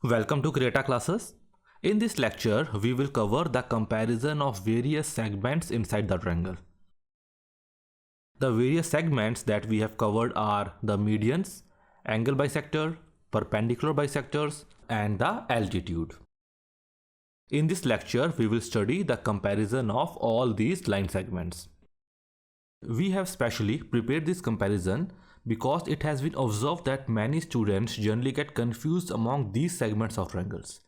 Welcome to Creata classes. In this lecture, we will cover the comparison of various segments inside the triangle. The various segments that we have covered are the medians, angle bisector, perpendicular bisectors, and the altitude. In this lecture, we will study the comparison of all these line segments. We have specially prepared this comparison because it has been observed that many students generally get confused among these segments of triangles.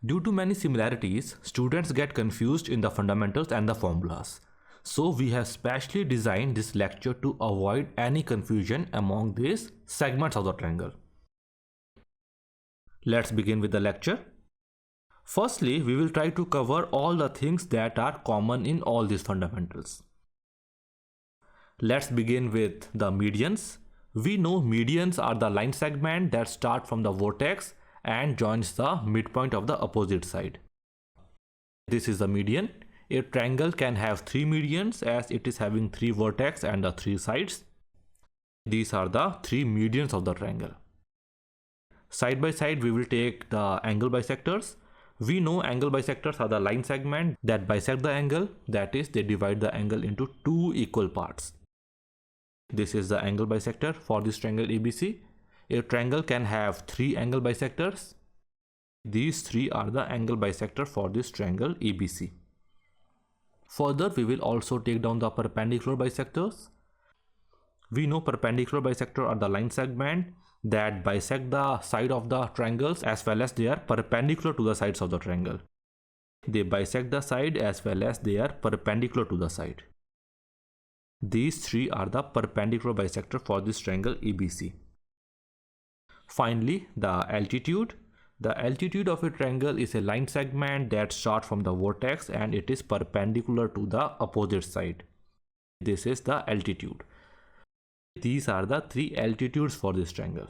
Due to many similarities, students get confused in the fundamentals and the formulas. So we have specially designed this lecture to avoid any confusion among these segments of the triangle. Let's begin with the lecture. Firstly, we will try to cover all the things that are common in all these fundamentals. Let's begin with the medians. We know medians are the line segment that start from the vertex and joins the midpoint of the opposite side. This is the median. A triangle can have three medians as it is having three vertex and the three sides. These are the three medians of the triangle. Side by side, we will take the angle bisectors. We know angle bisectors are the line segment that bisect the angle, that is, they divide the angle into two equal parts. This is the angle bisector for this triangle ABC. A triangle can have three angle bisectors. These three are the angle bisector for this triangle ABC. Further, we will also take down the perpendicular bisectors. We know perpendicular bisector are the line segment that bisect the side of the triangles as well as they are perpendicular to the sides of the triangle. They bisect the side as well as they are perpendicular to the side. These three are the perpendicular bisector for this triangle ABC. Finally, the altitude. The altitude of a triangle is a line segment that starts from the vertex and it is perpendicular to the opposite side. This is the altitude. These are the three altitudes for this triangle.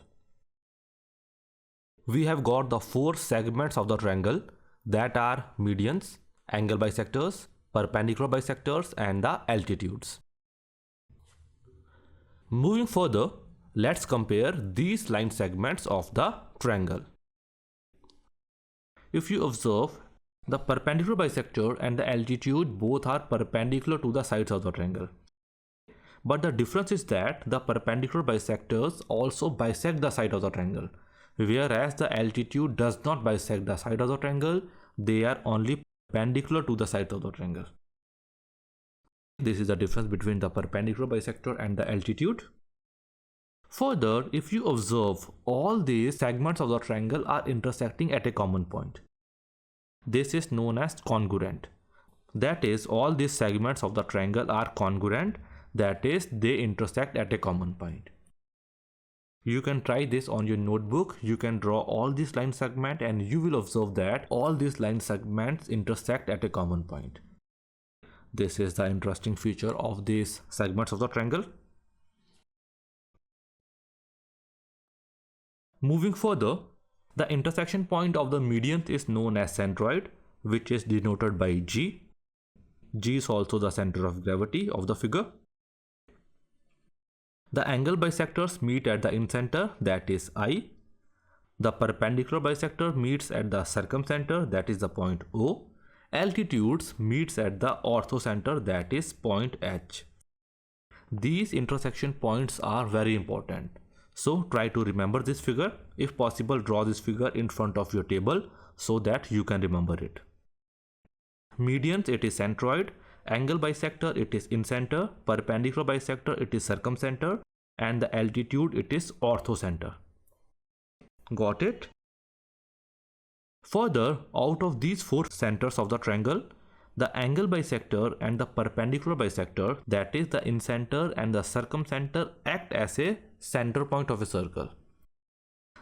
We have got the four segments of the triangle that are medians, angle bisectors, perpendicular bisectors, and the altitudes. Moving further, let's compare these line segments of the triangle. If you observe, the perpendicular bisector and the altitude both are perpendicular to the sides of the triangle. But the difference is that the perpendicular bisectors also bisect the side of the triangle, whereas the altitude does not bisect the side of the triangle, they are only perpendicular to the sides of the triangle. This is the difference between the perpendicular bisector and the altitude. Further, if you observe, all these segments of the triangle are intersecting at a common point. This is known as congruent. That is, all these segments of the triangle are congruent, that is, they intersect at a common point. You can try this on your notebook. You can draw all these line segments and you will observe that all these line segments intersect at a common point. This is the interesting feature of these segments of the triangle. Moving further, the intersection point of the medians is known as centroid, which is denoted by G. G is also the center of gravity of the figure. The angle bisectors meet at the incenter, that is I. The perpendicular bisector meets at the circumcenter, that is the point O. Altitudes meets at the orthocenter, that is point H. These intersection points are very important. So try to remember this figure. If possible, draw this figure in front of your table so that you can remember it. Medians, it is centroid. Angle bisector, it is incenter. Perpendicular bisector, it is circumcenter. And the altitude, it is orthocenter. Got it? Further, out of these four centers of the triangle, the angle bisector and the perpendicular bisector, that is the incenter and the circumcenter, act as a center point of a circle.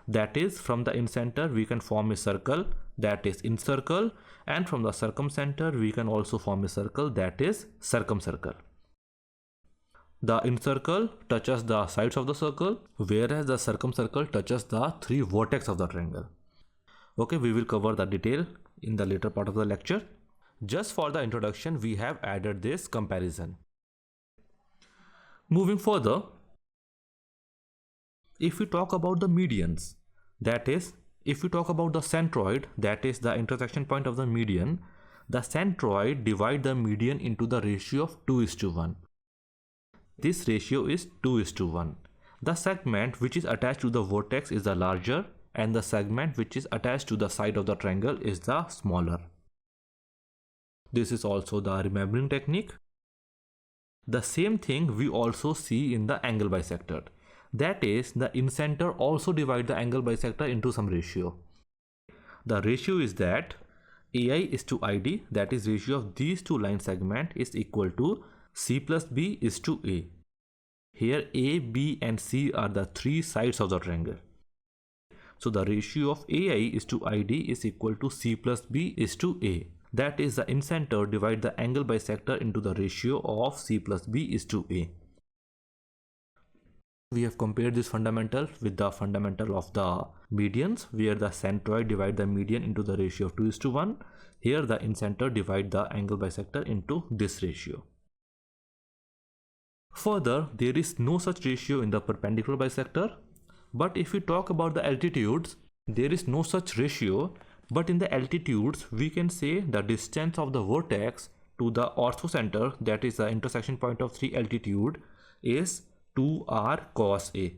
That is, from the incenter we can form a circle, that is incircle, and from the circumcenter we can also form a circle, that is circumcircle. The incircle touches the sides of the circle, whereas the circumcircle touches the three vertex of the triangle. Okay, we will cover the detail in the later part of the lecture. Just for the introduction, we have added this comparison. Moving further, if we talk about the medians, that is, if we talk about the centroid, that is the intersection point of the median, the centroid divide the median into the ratio of 2:1. This ratio is 2:1. The segment which is attached to the vertex is the larger, and the segment which is attached to the side of the triangle is the smaller. This is also the remembering technique. The same thing we also see in the angle bisector. That is, the incenter also divide the angle bisector into some ratio. The ratio is that AI is to ID, that is ratio of these two line segment is equal to C plus B is to A. Here A, B and C are the three sides of the triangle. So the ratio of AI is to ID is equal to C plus B is to A. That is, the incenter divide the angle bisector into the ratio of C plus B is to A. We have compared this fundamental with the fundamental of the medians, where the centroid divide the median into the ratio of 2:1. Here the incenter divide the angle bisector into this ratio. Further, there is no such ratio in the perpendicular bisector. But if we talk about the altitudes, there is no such ratio. But in the altitudes, we can say the distance of the vertex to the orthocenter, that is the intersection point of 3 altitude, is 2r cos A.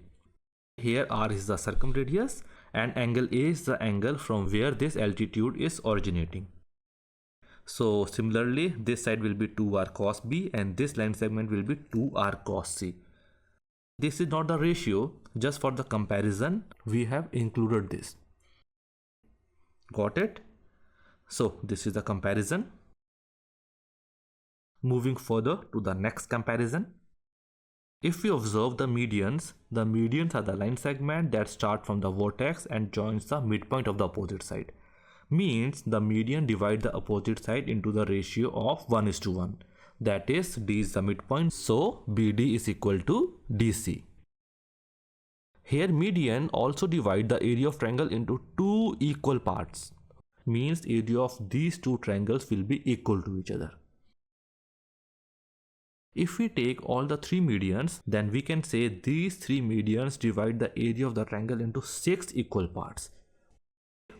Here r is the circumradius and angle A is the angle from where this altitude is originating. So similarly, this side will be 2r cos B and this line segment will be 2r cos C. This is not the ratio, just for the comparison we have included this. Got it? So this is the comparison. Moving further to the next comparison. If we observe the medians are the line segment that start from the vertex and joins the midpoint of the opposite side. Means the median divide the opposite side into the ratio of 1:1. That is, D is the midpoint, so BD is equal to DC. Here median also divide the area of triangle into two equal parts. Means area of these two triangles will be equal to each other. If we take all the three medians, then we can say these three medians divide the area of the triangle into 6 equal parts.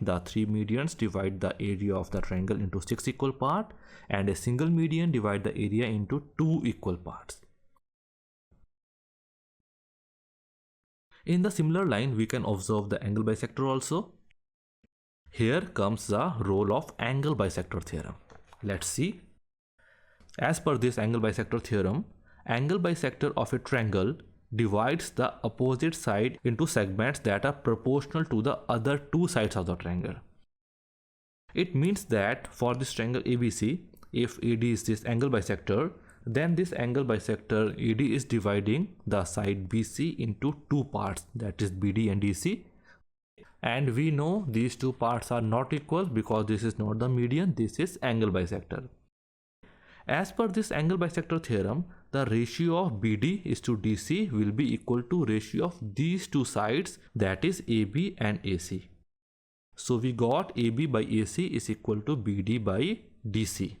The three medians divide the area of the triangle into 6 equal parts, and a single median divide the area into 2 equal parts. In the similar line, we can observe the angle bisector also. Here comes the role of angle bisector theorem. Let's see. As per this angle bisector theorem, angle bisector of a triangle divides the opposite side into segments that are proportional to the other two sides of the triangle. It means that for this triangle ABC, if AD is this angle bisector, then this angle bisector AD is dividing the side BC into two parts, that is BD and DC. And we know these two parts are not equal because this is not the median, this is angle bisector. As per this angle bisector theorem, the ratio of BD is to DC will be equal to ratio of these two sides, that is AB and AC. So we got AB by AC is equal to BD by DC.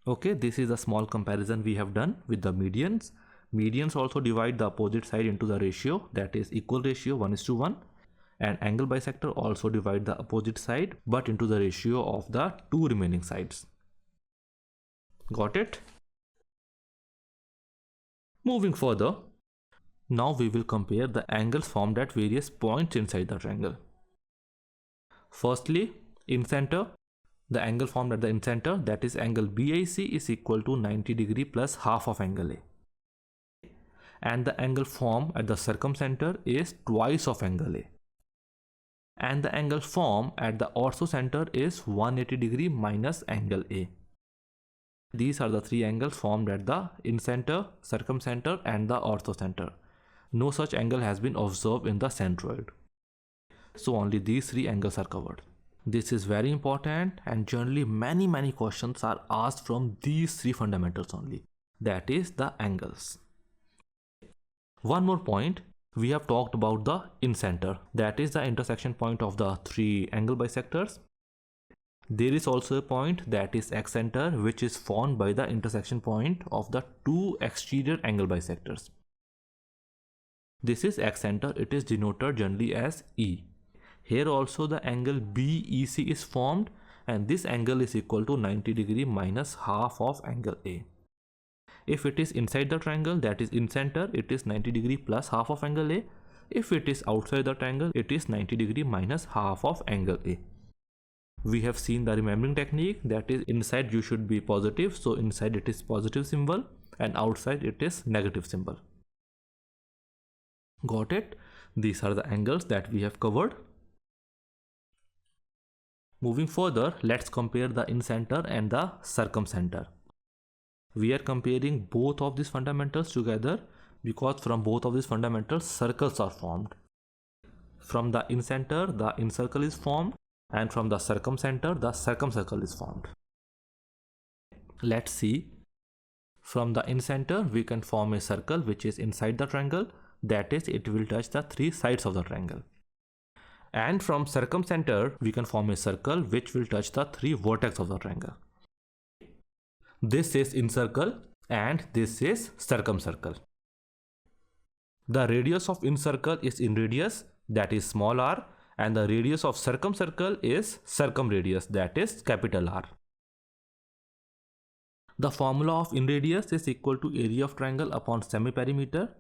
Okay, this is a small comparison we have done with the medians. Medians also divide the opposite side into the ratio, that is equal ratio 1:1. And angle bisector also divide the opposite side but into the ratio of the two remaining sides. Got it? Moving further, now we will compare the angles formed at various points inside the triangle. Firstly, in center, the angle formed at the incenter, that is angle BIC, is equal to 90 degree plus half of angle A. And the angle formed at the circumcenter is twice of angle A. And the angle formed at the orthocenter is 180 degree minus angle A. These are the three angles formed at the incenter, circumcenter and the orthocenter. No such angle has been observed in the centroid. So only these three angles are covered. This is very important, and generally many questions are asked from these three fundamentals only. That is the angles. One more point, we have talked about the incenter, that is the intersection point of the three angle bisectors. There is also a point that is x center, which is formed by the intersection point of the two exterior angle bisectors. This is x center. It is denoted generally as E. Here also the angle BEC is formed, and this angle is equal to 90 degree minus half of angle A. If it is inside the triangle, that is in center, it is 90 degree plus half of angle A. If it is outside the triangle, it is 90 degree minus half of angle A. We have seen the remembering technique, that is inside you should be positive, so inside it is positive symbol and outside it is negative symbol. Got it? These are the angles that we have covered. Moving further, let's compare the incenter and the circumcenter. We are comparing both of these fundamentals together because from both of these fundamentals circles are formed. From the incenter, the incircle is formed, and from the circumcenter, the circumcircle is formed. Let's see. From the incenter, we can form a circle which is inside the triangle, that is, it will touch the three sides of the triangle. And from circumcenter, we can form a circle which will touch the three vertex of the triangle. This is incircle and this is circumcircle. The radius of incircle is in radius, that is small r, and the radius of circumcircle is circumradius, that is capital R. The formula of in radius is equal to area of triangle upon semiperimeter.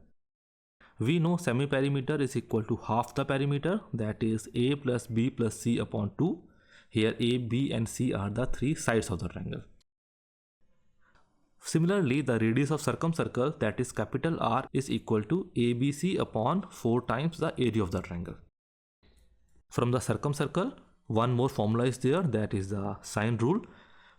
We know semiperimeter is equal to half the perimeter, that is A plus B plus C upon 2. Here A, B and C are the three sides of the triangle. Similarly, the radius of circumcircle, that is capital R, is equal to ABC upon 4 times the area of the triangle. From the circumcircle, one more formula is there, that is the sine rule,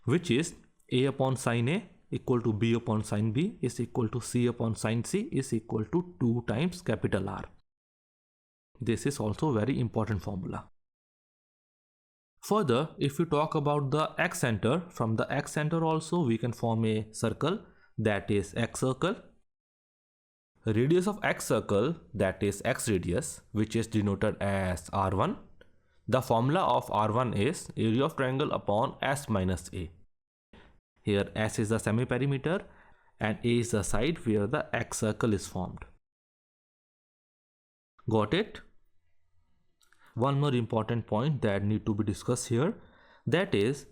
which is A upon sine A equal to B upon sine B is equal to C upon sine C is equal to 2 times capital R. This is also a very important formula. Further, if we talk about the x center, from the x center also we can form a circle, that is x circle. Radius of x circle, that is x radius, which is denoted as R1. The formula of R1 is area of triangle upon S minus A. Here S is the semiperimeter and A is the side where the x circle is formed. Got it? One more important point that need to be discussed here, that is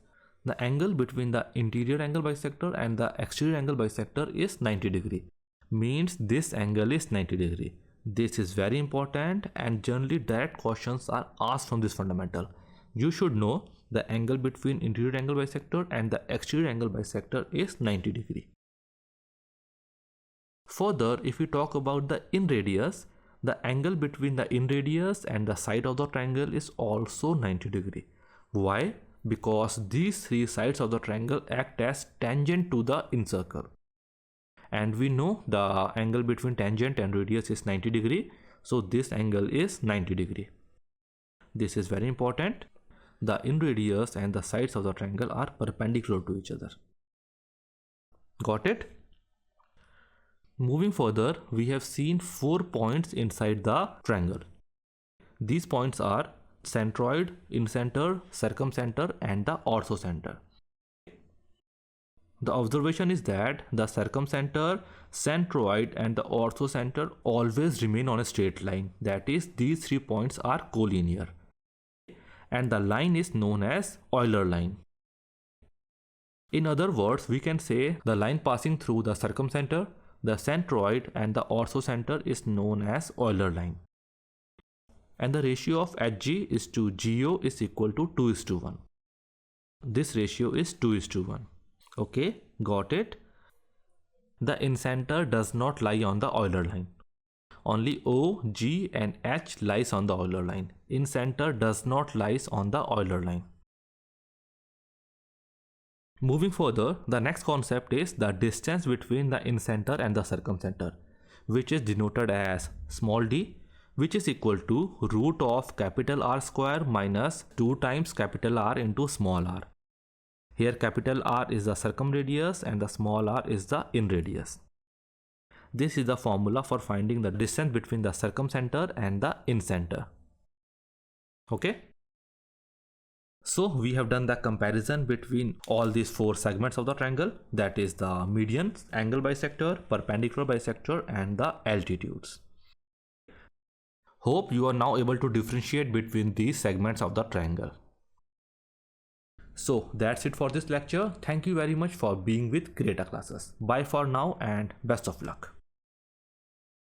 the angle between the interior angle bisector and the exterior angle bisector is 90 degree. Means this angle is 90 degree. This is very important and generally direct questions are asked from this fundamental. You should know the angle between interior angle bisector and the exterior angle bisector is 90 degree. Further, if we talk about the in radius, the angle between the in radius and the side of the triangle is also 90 degree. Why? Because these three sides of the triangle act as tangent to the incircle. And we know the angle between tangent and radius is 90 degree. So this angle is 90 degree. This is very important. The in radius and the sides of the triangle are perpendicular to each other. Got it? Moving further, we have seen 4 points inside the triangle. These points are centroid, incenter, circumcenter and the orthocenter. The observation is that the circumcenter, centroid and the orthocenter always remain on a straight line. That is, these 3 points are collinear. And the line is known as Euler line. In other words, we can say the line passing through the circumcenter, the centroid and the orthocenter is known as Euler line. And the ratio of HG is to GO is equal to 2:1. This ratio is 2:1. Okay, got it? The incenter does not lie on the Euler line. Only O, G and H lies on the Euler line. Incenter does not lies on the Euler line. Moving further, the next concept is the distance between the incenter and the circumcenter, which is denoted as small d, which is equal to root of capital R square minus 2 times capital R into small r. Here capital R is the circumradius and the small r is the in radius. This is the formula for finding the distance between the circumcenter and the incenter. Okay? So we have done the comparison between all these four segments of the triangle, that is the median, angle bisector, perpendicular bisector, and the altitudes. Hope you are now able to differentiate between these segments of the triangle. So that's it for this lecture. Thank you very much for being with Creata classes. Bye for now and best of luck.